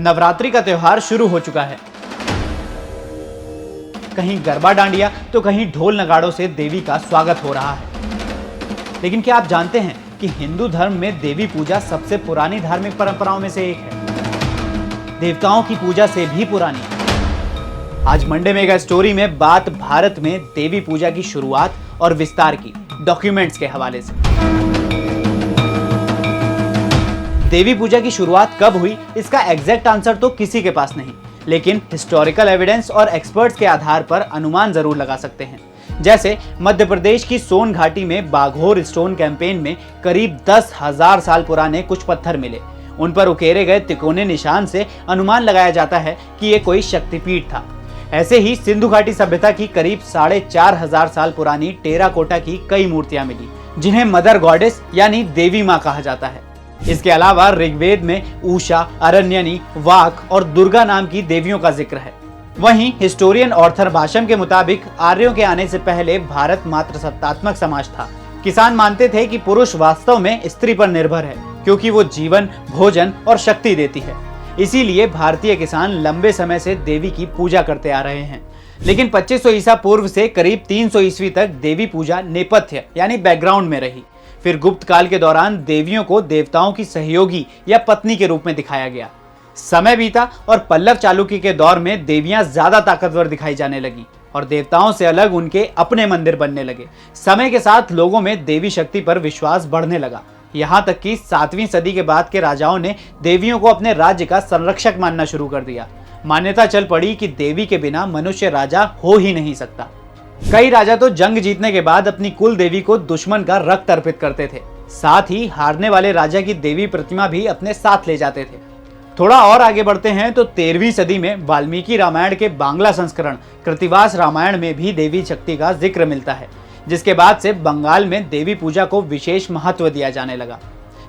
नवरात्रि का त्योहार शुरू हो चुका है। कहीं गरबा डांडिया तो कहीं ढोल नगाड़ों से देवी का स्वागत हो रहा है। लेकिन क्या आप जानते हैं कि हिंदू धर्म में देवी पूजा सबसे पुरानी धार्मिक परंपराओं में से एक है, देवताओं की पूजा से भी पुरानी। आज मंडे मेगा स्टोरी में बात भारत में देवी पूजा की शुरुआत और विस्तार की डॉक्यूमेंट्स के हवाले से। देवी पूजा की शुरुआत कब हुई, इसका एग्जैक्ट आंसर तो किसी के पास नहीं, लेकिन हिस्टोरिकल एविडेंस और एक्सपर्ट्स के आधार पर अनुमान जरूर लगा सकते हैं। जैसे मध्य प्रदेश की सोन घाटी में बाघोर स्टोन कैंपेन में करीब 10,000 साल पुराने कुछ पत्थर मिले। उन पर उकेरे गए तिकोने निशान से अनुमान लगाया जाता है कि ये कोई शक्तिपीठ था। ऐसे ही सिंधु घाटी सभ्यता की करीब 4,500 साल पुरानी टेराकोटा की कई मूर्तियां मिली, जिन्हें मदर गॉडेस यानी देवी मां कहा जाता है। इसके अलावा ऋग्वेद में उषा, अरण्यनी, वाक और दुर्गा नाम की देवियों का जिक्र है। वहीं हिस्टोरियन ऑर्थर भाषम के मुताबिक आर्यों के आने से पहले भारत मात्र सत्तात्मक समाज था। किसान मानते थे कि पुरुष वास्तव में स्त्री पर निर्भर है, क्योंकि वो जीवन, भोजन और शक्ति देती है। इसीलिए भारतीय किसान लंबे समय से देवी की पूजा करते आ रहे हैं। लेकिन 2500 ईसा पूर्व से करीब 300 ईस्वी तक देवी पूजा नेपथ्य यानी बैकग्राउंड में रही। फिर गुप्त काल के दौरान देवियों को देवताओं की सहयोगी या पत्नी के रूप में दिखाया गया। समय बीता और पल्लव चालुक्य के दौर में देवियां ज्यादा ताकतवर दिखाई जाने लगी और देवताओं से अलग उनके अपने मंदिर बनने लगे। समय के साथ लोगों में देवी शक्ति पर विश्वास बढ़ने लगा, यहाँ तक कि 7वीं सदी के बाद के राजाओं ने देवियों को अपने राज्य का संरक्षक मानना शुरू कर दिया। मान्यता चल पड़ी कि देवी के बिना मनुष्य राजा हो ही नहीं सकता। कई राजा तो जंग जीतने के बाद अपनी कुल देवी को दुश्मन का रक्त अर्पित करते थे। साथ ही हारने वाले राजा की देवी प्रतिमा भी अपने साथ ले जाते थे। थोड़ा और आगे बढ़ते हैं तो 13वीं सदी में वाल्मीकि रामायण के बांग्ला संस्करण कृतिवास रामायण में भी देवी शक्ति का जिक्र मिलता है, जिसके बाद से बंगाल में देवी पूजा को विशेष महत्व दिया जाने लगा।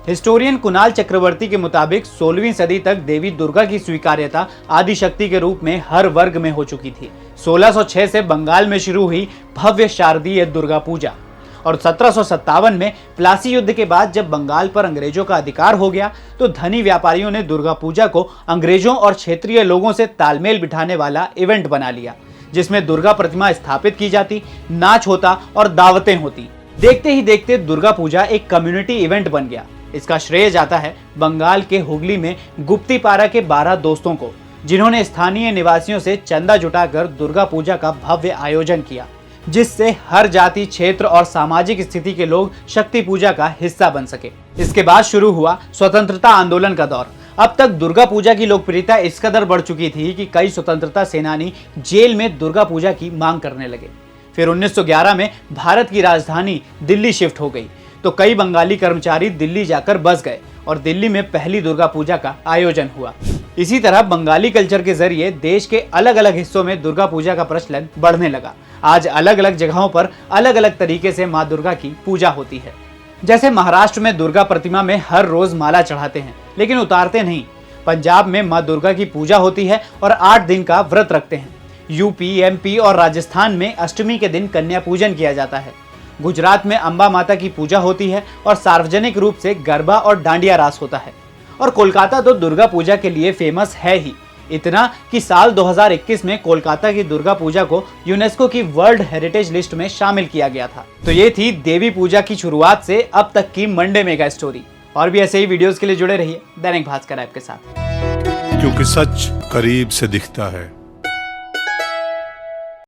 हिस्टोरियन कुणाल चक्रवर्ती के मुताबिक 16वीं सदी तक देवी दुर्गा की स्वीकार्यता आदि शक्ति के रूप में हर वर्ग में हो चुकी थी। 1606 से बंगाल में शुरू हुई भव्य शारदीय दुर्गा पूजा और 1757 में प्लासी युद्ध के बाद जब बंगाल पर अंग्रेजों का अधिकार हो गया तो धनी व्यापारियों ने दुर्गा पूजा को अंग्रेजों और क्षेत्रीय लोगों से तालमेल बिठाने वाला इवेंट बना लिया, जिसमें दुर्गा प्रतिमा स्थापित की जाती, नाच होता और दावतें होती। देखते ही देखते दुर्गा पूजा एक कम्युनिटी इवेंट बन गया। इसका श्रेय जाता है बंगाल के हुगली में गुप्तीपारा के 12 दोस्तों को, जिन्होंने स्थानीय निवासियों से चंदा जुटाकर दुर्गा पूजा का भव्य आयोजन किया, जिससे हर जाति, क्षेत्र और सामाजिक स्थिति के लोग शक्ति पूजा का हिस्सा बन सके। इसके बाद शुरू हुआ स्वतंत्रता आंदोलन का दौर। अब तक दुर्गा पूजा की लोकप्रियता इस कदर बढ़ चुकी थी कि कई स्वतंत्रता सेनानी जेल में दुर्गा पूजा की मांग करने लगे। फिर 1911 में भारत की राजधानी दिल्ली शिफ्ट हो गई तो कई बंगाली कर्मचारी दिल्ली जाकर बस गए और दिल्ली में पहली दुर्गा पूजा का आयोजन हुआ। इसी तरह बंगाली कल्चर के जरिए देश के अलग अलग हिस्सों में दुर्गा पूजा का प्रचलन बढ़ने लगा। आज अलग अलग जगहों पर अलग अलग तरीके से माँ दुर्गा की पूजा होती है। जैसे महाराष्ट्र में दुर्गा प्रतिमा में हर रोज माला चढ़ाते हैं, लेकिन उतारते नहीं। पंजाब में माँ दुर्गा की पूजा होती है और 8 दिन का व्रत रखते हैं। यूपी, एमपी और राजस्थान में अष्टमी के दिन कन्या पूजन किया जाता है। गुजरात में अंबा माता की पूजा होती है और सार्वजनिक रूप से गरबा और डांडिया रास होता है। और कोलकाता तो दुर्गा पूजा के लिए फेमस है ही, इतना कि साल 2021 में कोलकाता की दुर्गा पूजा को यूनेस्को की वर्ल्ड हेरिटेज लिस्ट में शामिल किया गया था। तो ये थी देवी पूजा की शुरुआत से अब तक की मंडे मेगा स्टोरी। और भी ऐसे ही वीडियोस के लिए जुड़े रहिए दैनिक भास्कर ऐप के साथ, क्योंकि सच करीब से दिखता है।